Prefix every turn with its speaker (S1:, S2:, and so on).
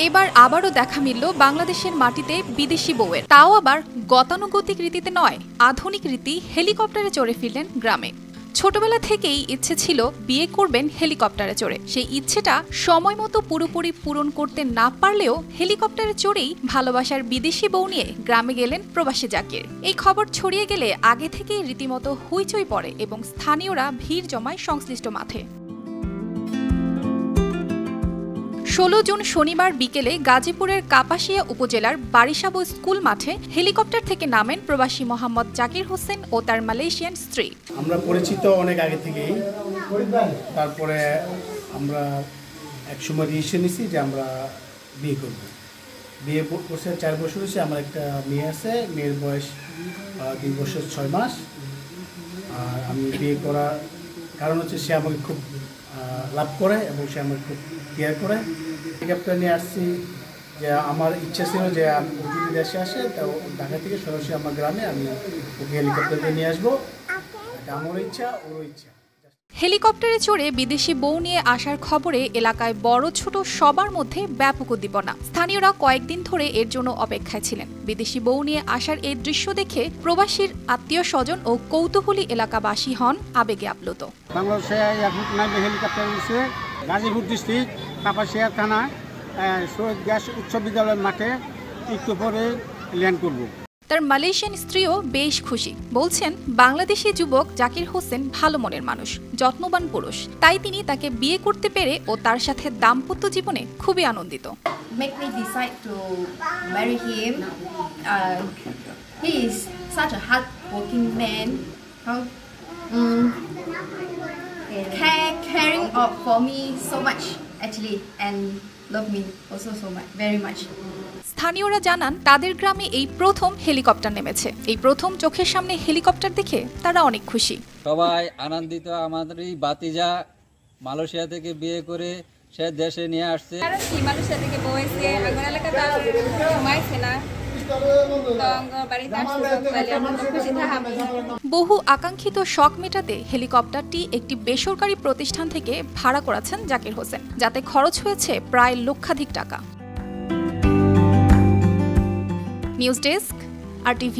S1: এবার আবারও দেখা মিলল বাংলাদেশের মাটিতে বিদেশি বউয়ের, তাও আবার গতানুগতিক রীতিতে নয়, আধুনিক রীতি হেলিকপ্টারে চড়ে ফিরলেন গ্রামে। ছোটবেলা থেকেই ইচ্ছে ছিল বিয়ে করবেন হেলিকপ্টারে চড়ে। সেই ইচ্ছেটা সময় মতো পুরোপুরি পূরণ করতে না পারলেও হেলিকপ্টারে চড়েই ভালোবাসার বিদেশি বউ নিয়ে গ্রামে গেলেন প্রবাসী জাকির। এই খবর ছড়িয়ে গেলে আগে থেকেই রীতিমতো হইচই পড়ে এবং স্থানীয়রা ভিড় জমায় সংশ্লিষ্ট মাঠে। ১৬ জুন শনিবার বিকেলে গাজীপুরের কাপাসিয়া উপজেলার বারিশাবো স্কুল মাঠে হেলিকপ্টার থেকে নামেন প্রবাসী মোহাম্মদ জাকির হোসেন ও তার মালয়েশিয়ান স্ত্রী।
S2: আমরা পরিচিত অনেক আগে থেকেই, তারপরে আমরা একসময় ডিসিশন নিয়েছি যে আমরা বিয়ে করব। বিয়ে করছে 4 বছর হয়েছে। আমার একটা মেয়ে আছে, মেয়ের বয়স 2 বছর 6 মাস। আর আমি বিয়ে করার কারণ হচ্ছে সে আমাকে খুব লাভ করে এবং সে আমাকে খুব কেয়ার করে। হেলিকপ্টার নিয়ে আসছি যে আমার ইচ্ছা ছিল যে ও যদি দেশে আসে তো ঢাকা থেকে সরাসরি আমার গ্রামে আমি ওকে হেলিকপ্টারে নিয়ে আসবো। এটা আমারও ইচ্ছা, ওরও ইচ্ছা।
S1: হেলিকপ্টারে চড়ে বিদেশি বউ নিয়ে আসার খবরে এলাকায় বড় ছোট সবার মধ্যে ব্যাপক উদ্দীপনা। স্থানীয়রা কয়েকদিন ধরে এর জন্য অপেক্ষায় ছিলেন। বিদেশি বউ নিয়ে আসার এই দৃশ্য দেখে প্রবাসীর আত্মীয় স্বজন ও কৌতূহলী এলাকাবাসী হন আবেগে আপ্লুত।
S3: বাংলাদেশে হেলিকপ্টার উঠছে গাজীপুর ডিস্ট্রিক্ট কাপাসিয়া থানা শহীদ গ্যাস উচ্চ বিদ্যালয়ের মাঠে একটু পরে ল্যান্ড করব।
S1: তার মালয়েশিয়ান স্ত্রীও বেশ খুশি। বলছেন, বাংলাদেশি যুবক জাকির হোসেন ভালো মনের মানুষ, যত্নবান পুরুষ, তাই তিনি তাকে বিয়ে করতে পেরে ও তার সাথে দাম্পত্য জীবনে খুবই আনন্দিত।
S4: Make me decide to marry him. He is such a hard-working man. Caring for me so much actually, and love me also so much, very much.
S1: স্থানীয়রা জানান, তাদের গ্রামে এই প্রথম হেলিকপ্টার নেমেছে। এই প্রথম চোখের সামনে হেলিকপ্টার দেখে তারা অনেক খুশি।
S5: সবাই আনন্দিত। আমাদের এই বাতিজা মালয়েশিয়া থেকে বিয়ে করে সে দেশে নিয়ে আসছে।
S6: মালয়েশিয়া থেকে বউয়েছে আমার এলাকাতে ঘুমাইছে না।
S1: বহু আকাঙ্ক্ষিত শখ মেটাতে হেলিকপ্টারটি একটি বেসরকারি প্রতিষ্ঠান থেকে ভাড়া করেছেন জাকির হোসেন, যাতে খরচ হয়েছে প্রায় লক্ষাধিক টাকা। News desk, RTV।